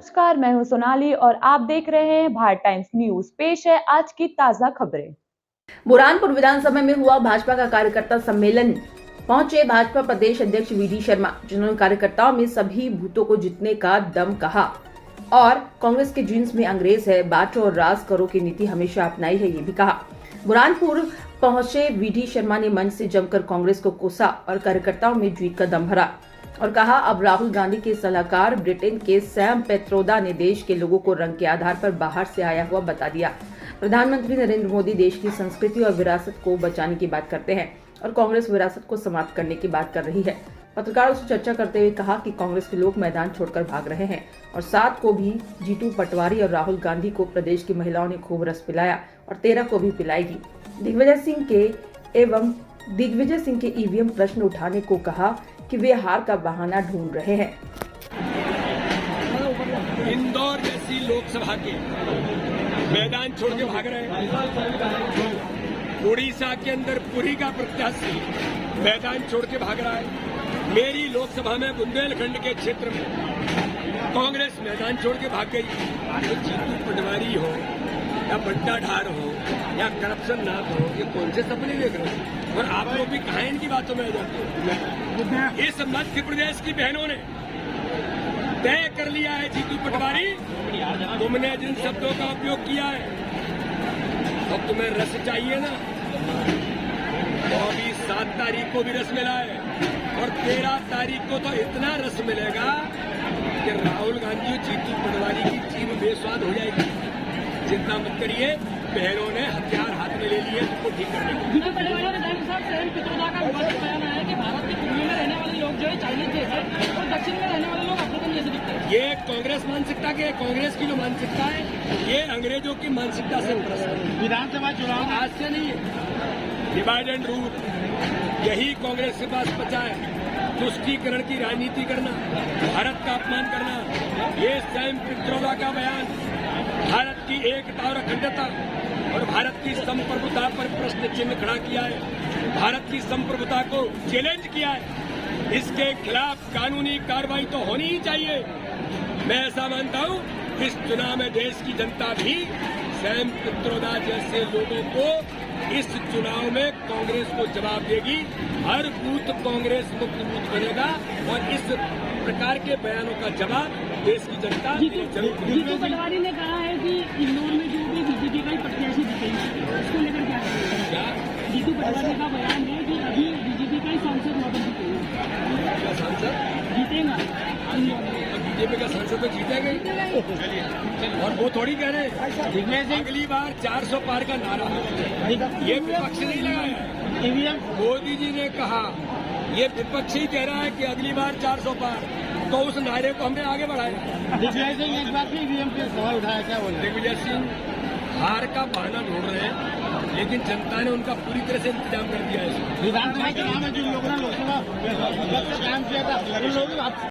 नमस्कार, मैं हूं सोनाली और आप देख रहे हैं भारत टाइम्स न्यूज। पेश है आज की ताजा खबरें। बुरहानपुर विधानसभा में हुआ भाजपा का कार्यकर्ता सम्मेलन। पहुंचे भाजपा प्रदेश अध्यक्ष वीडी शर्मा, जिन्होंने कार्यकर्ताओं में सभी भूतों को जीतने का दम कहा और कांग्रेस के जीन्स में अंग्रेज है, बांटो और राज करो की नीति हमेशा अपनाई है, ये भी कहा। बुरहानपुर पहुंचे वीडी शर्मा ने मंच से जमकर कांग्रेस को कोसा और कार्यकर्ताओं में जीत का दम भरा और कहा, अब राहुल गांधी के सलाहकार ब्रिटेन के सैम पेत्रोदा ने देश के लोगों को रंग के आधार पर बाहर से आया हुआ बता दिया। प्रधानमंत्री नरेंद्र मोदी देश की संस्कृति और विरासत को बचाने की बात करते हैं और कांग्रेस विरासत को समाप्त करने की बात कर रही है। पत्रकारों से चर्चा करते हुए कहा कि कांग्रेस के लोग मैदान छोड़कर भाग रहे हैं और 7 को भी जीतू पटवारी और राहुल गांधी को प्रदेश की महिलाओं ने खूब रस पिलाया और 13 को भी पिलाएगी। दिग्विजय सिंह के ईवीएम प्रश्न उठाने को कहा कि वे हार का बहाना ढूंढ रहे हैं। इंदौर जैसी लोकसभा के मैदान छोड़ के भाग रहे हैं। उड़ीसा के अंदर पुरी का प्रत्याशी मैदान छोड़ के भाग रहा है। मेरी लोकसभा में बुंदेलखंड के क्षेत्र में कांग्रेस मैदान छोड़ के भाग गई। तो जीतू पटवारी हो या बड्डा ढार हो या करप्शन नाथ हो, ये कौन से सपने देख रहे हो? और आप लोग भी कहा इनकी बातों में आ जाते हो। इस मध्य प्रदेश की बहनों ने तय कर लिया है, जीतू पटवारी तुमने जिन शब्दों का उपयोग किया है, अब तुम्हें रस चाहिए ना, तो अभी 7 तारीख को भी रस मिला है और 13 तारीख को तो इतना रस मिलेगा कि राहुल गांधी और जीतू पटवारी की जीभ बेस्वाद हो जाएगी। चिंता मत करिए, बहनों ने हथियार हाथ में ले लिए उसको ठीक करने को। जीतू पटवारी और सैम पेत्रोदा का विवादित बयान आया कि भारत के पूर्वी में रहने वाले लोग जो है चाइनीज जैसे और दक्षिण में रहने वाले लोग अफ्रीकन जैसे दिखते हैं। ये कांग्रेस मानसिकता के, कांग्रेस की जो मानसिकता है, ये अंग्रेजों की मानसिकता से विधानसभा चुनाव आज से नहीं है। डिवाइड एंड रूल यही कांग्रेस के पास बचा है। तुष्टीकरण की राजनीति करना, भारत का अपमान करना, ये सैम पेत्रोदा का बयान भारत की एकता और अखंडता और भारत की संप्रभुता पर प्रश्न चिन्ह खड़ा किया है। भारत की संप्रभुता को चैलेंज किया है। इसके खिलाफ कानूनी कार्रवाई तो होनी ही चाहिए। मैं ऐसा मानता हूं, इस चुनाव में देश की जनता भी सैम पेत्रोदा जैसे लोगों को इस चुनाव में कांग्रेस को जवाब देगी। हर बूथ कांग्रेस मुक्त बूथ बनेगा और इस प्रकार के बयानों का जवाब देश की जनता जरूर। जीतू पटवारी ने कहा है कि इंदौर में जो भी बीजेपी का ही प्रत्याशी जीतेंगे, उसको लेकर क्या करेंगे? जीतू पटवारी का बयान है कि अभी बीजेपी का ही सांसद वहां पर जीतेगा। सांसद जीतेगा, बीजेपी का सांसद तो जीतेगा ही, और वो थोड़ी कह रहे हैं अगली बार 400 पार का नारा। ये विपक्ष नहीं लगाया, मोदी जी ने कहा। ये विपक्ष ही कह रहा है कि अगली बार 400 पार, तो उस नारे को हमने आगे बढ़ाया। दिग्विजय सिंह एक बार भी ईवीएम पे सवाल उठाया, क्या बोले? दिग्विजय सिंह हार का बहाना ढूंढ रहे हैं, लेकिन जनता ने उनका पूरी तरह से इंतजाम कर दिया है। विधानसभा चुनाव में जिन लोगों ने लोकसभा काम किया था, उन लोगों